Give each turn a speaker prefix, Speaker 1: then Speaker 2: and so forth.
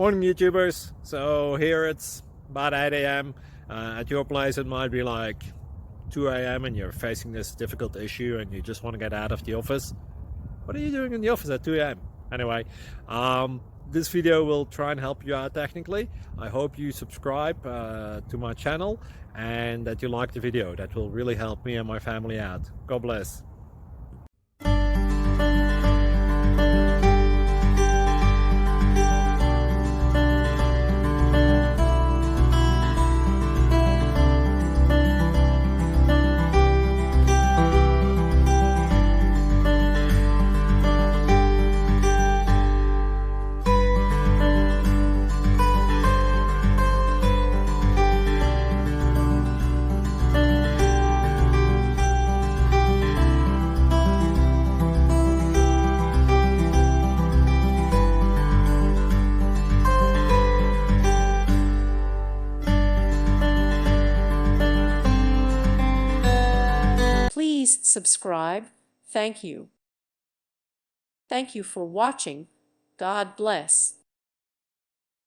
Speaker 1: Morning YouTubers. So here it's about 8 a.m. At your place it might be like 2 a.m. and you're facing this difficult issue and you just want to get out of the office. What are you doing in the office at 2 a.m.? Anyway, this video will try and help you out technically. I hope you subscribe to my channel and that you like the video. That will really help me and my family out. God bless.
Speaker 2: Please subscribe. Thank you. Thank you for watching. God bless.